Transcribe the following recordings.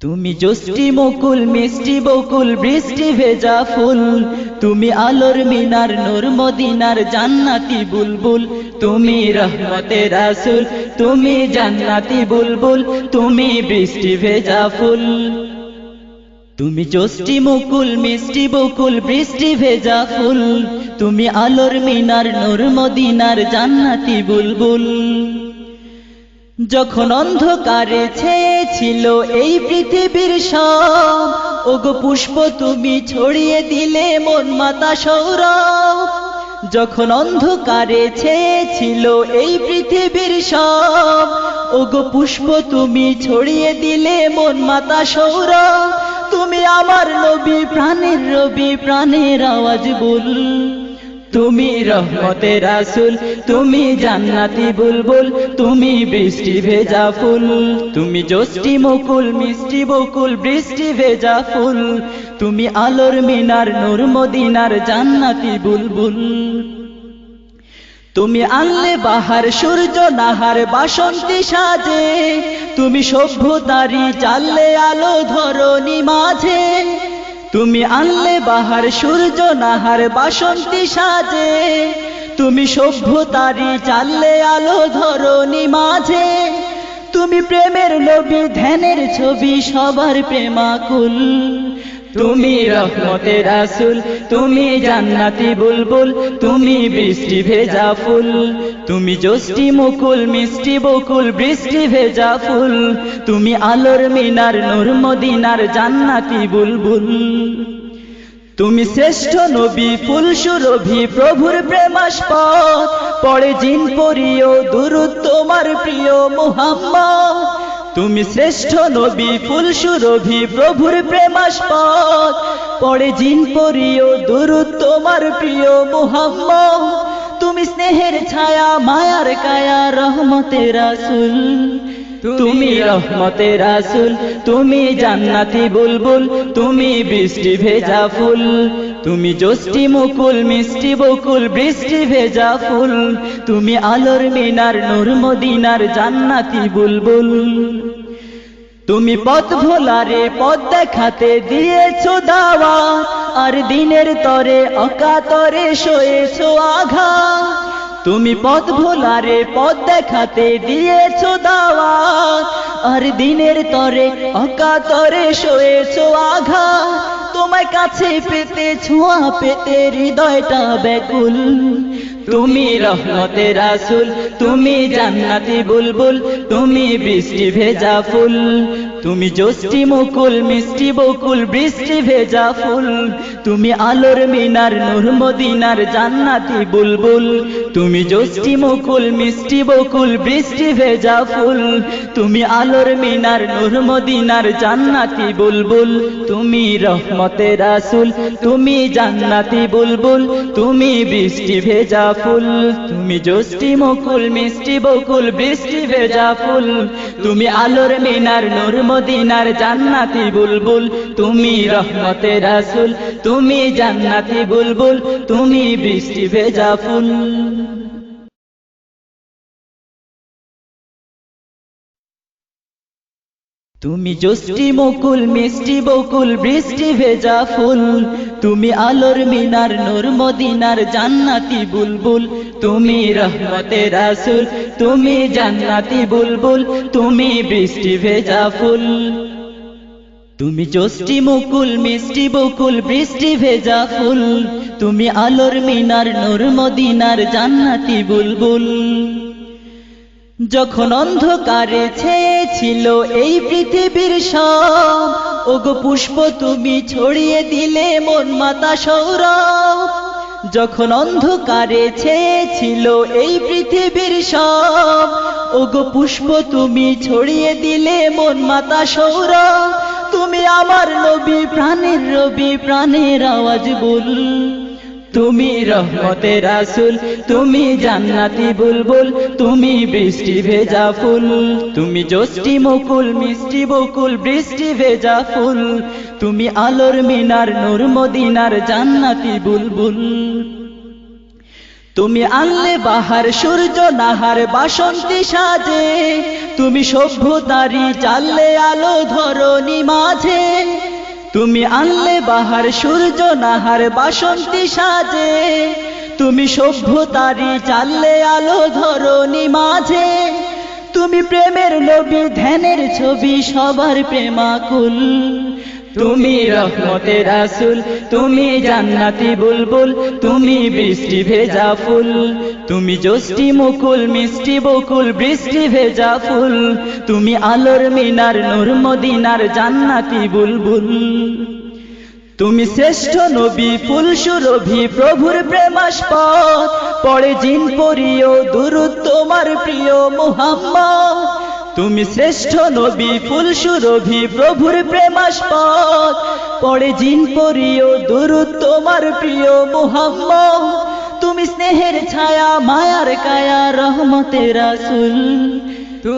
তুমি জষ্টি মুকুল মিষ্টি বকুল বৃষ্টি ভেজা ফুল, তুমি আলোর মিনার নূর মদিনার জান্নাতি বুলবুল, তুমি রহমতের রাসূল, তুমি জান্নাতি বুলবুল, তুমি বৃষ্টি ভেজা ফুল। তুমি জষ্টি মুকুল মিষ্টি বকুল বৃষ্টি ভেজা ফুল, তুমি আলোর মিনার নূর মদিনার জান্নাতি বুলবুল। যখন অন্ধকারে ছেয়েছিল এই পৃথিবীর সব, ওগো পুষ্প তুমি ছড়িয়ে দিলে মন মাতা সৌরভ। যখন অন্ধকারে ছেয়েছিল এই পৃথিবীর সব, ওগো পুষ্প তুমি ছড়িয়ে দিলে মন মাতা সৌরভ। তুমি আমার নবী প্রাণের রবি প্রাণের আওয়াজ বল, তুমি রহমতের রাসূল, তুমি জান্নাতি বুলবুল, তুমি বৃষ্টি ভেজা ফুল। তুমি জষ্টি মুকুল মিষ্টি বকুল বৃষ্টি ভেজা ফুল, তুমি আলোর মিনার নূর মদিনার জান্নাতি বুলবুল। তুমি আনলে বাহার সূর্য নাহার বাসন্তী সাজে, তুমি সভ্যতারি জ্বাললে আলো ধরণী মাঝে। তুমি আনলে বাহার সূর্য নাহার বাসন্তী সাজে, তুমি সভ্যতারি জ্বাললে আলো ধরণী মাঝে। তুমি প্রেমের নবী ধ্যানের ছবি সবার প্রেমাকুল, তুমি রহমতের রাসূল, তুমি জান্নাতি বুলবুল, তুমি বৃষ্টি ভেজা ফুল। তুমি জষ্টি মুকুল মিষ্টি বকুল বৃষ্টি ভেজা ফুল, তুমি আলোর মিনার নূর মদিনার জান্নাতি বুলবুল। তুমি শ্রেষ্ঠ নবী ফুল সুরভি প্রভুর প্রেমাস্পদ, পড়ে জিন পরিও দুরূদ তোমার প্রিয় মুহাম্মদ। তুমি শ্রেষ্ঠ নবী ফুল সুরভি প্রভুর প্রেমাস্পদ, পড়ে জিন পরিও দুরূদ তোমার প্রিয় মুহাম্মদ। তুমি স্নেহের ছায়া মায়ার কায়া রহমতের রাসূল, তুমি রহমতের রাসূল, তুমি জান্নাতি বুলবুল, তুমি বৃষ্টি ভেজা ফুল। তুমি জষ্টি মুকুল মিষ্টি বকুল বৃষ্টি ভেজা ফুল, তুমি আলোর মিনার নূর মদিনার জান্নাতি বুলবুল। তুমি পথ ভোলারে পথ দেখাতে দিয়েছো দাওয়াত, আর দিনের তরে অকাতরে সয়েছো আঘাত। তুমি পথ ভোলারে পথ দেখাতে দিয়েছো দাওয়াত, আর দিনের তরে অকাতরে সয়েছো আঘাত। তোমায় কাছে পেতে ছোঁয়া পেতে হৃদয়টা ব্যাকুল, তুমি রহমতের রাসূল, তুমি জান্নাতি বুলবুল, তুমি বৃষ্টি ভেজা ফুল। তুমি জষ্টি মুকুল মিষ্টি বকুল বৃষ্টি ভেজা ফুল, তুমি আলোর মিনার নূর মদিনার জান্নাতি বুলবুল। তুমি জষ্টি মুকুল মিষ্টি বকুল বৃষ্টি ভেজা ফুল, তুমি আলোর মিনার নূর মদিনার জান্নাতি বুলবুল। তুমি রহমতের রাসূল, তুমি জান্নাতি বুলবুল, তুমি বৃষ্টি ভেজা ফুল। তুমি জষ্টি মুকুল মিষ্টি বকুল বৃষ্টি ভেজা ফুল, তুমি আলোর মিনার নূর মদিনার জান্নাতি বুলবুল। তুমি রহমতের রাসূল, তুমি জান্নাতি বুলবুল, তুমি বৃষ্টি ভেজা ফুল। তুমি জষ্টি মুকুল মিষ্টি বকুল বৃষ্টি ভেজা ফুল, তুমি আলোর মিনার নূর মদিনার জান্নাতি বুলবুল। তুমি রহমতের রাসূল, তুমি জান্নাতি বুলবুল, তুমি বৃষ্টি ভেজা ফুল। তুমি জষ্টি মুকুল মিষ্টি বকুল বৃষ্টি ভেজা ফুল, তুমি আলোর মিনার নূর মদিনার জান্নাতি বুলবুল। যখন অন্ধকারে ছেয়েছিল এই পৃথিবীর সব, ওগো পুষ্প তুমি ছড়িয়ে দিলে মন মাতা সৌরভ। যখন অন্ধকারে ছেয়েছিল এই পৃথিবীর সব, ওগো পুষ্প তুমি ছড়িয়ে দিলে মন মাতা সৌরভ। তুমি আমার নবী প্রাণের রবি প্রাণের আওয়াজ বল, তুমি রহমতের রাসূল, তুমি জান্নাতি বুলবুল, তুমি বৃষ্টি ভেজা ফুল। তুমি জষ্টি মুকুল মিষ্টি বকুল বৃষ্টি ভেজা ফুল, তুমি আলোর মিনার নূর মদিনার জান্নাতি বুলবুল। তুমি আনলে বাহার সূর্য নাহার বাসন্তী সাজে, তুমি সভ্যতারি জ্বাললে আলো ধরণী মাঝে। তুমি আনলে বাহার সূর্য নাহার বাসন্তী সাজে, তুমি সভ্যতারি জ্বাললে আলো ধরণী মাঝে। তুমি প্রেমের নবী ধ্যানের ছবি সবার প্রেমাকুল, তুমি রহমতের রাসূল, তুমি জান্নাতি বুলবুল, তুমি বৃষ্টি ভেজা ফুল, তুমি জ্যোষ্ঠী মুকুল মিষ্টি বকুল বৃষ্টি ভেজা ফুল, তুমি আলোর মিনার নূর মদিনার জান্নাতি বুলবুল। তুমি শ্রেষ্ঠ নবী ফুল সুরভি প্রভুর প্রেমাস্পদ, পড়ে জিন পরিও দুরূদ তোমার প্রিয় মুহাম্মদ। তুমি শ্রেষ্ঠ নবী ফুল সুরভি প্রভুর প্রেমাস্পদ, পড়ে জিন পরিও দুরূদ তোমার প্রিয় মুহাম্মদ। তুমি স্নেহের ছায়া মায়ার কায়া রহমতের রাসূল,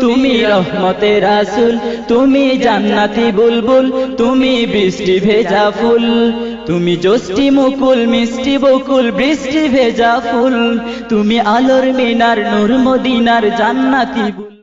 তুমি রহমতের রাসূল, তুমি জান্নাতি বুলবুল, তুমি বৃষ্টি ভেজা ফুল, তুমি জ্যোষ্ঠী মুকুল মিষ্টি বকুল বৃষ্টি ভেজা ফুল, তুমি আলোর মিনার নূর মদিনার জান্নাতি বুলবুল।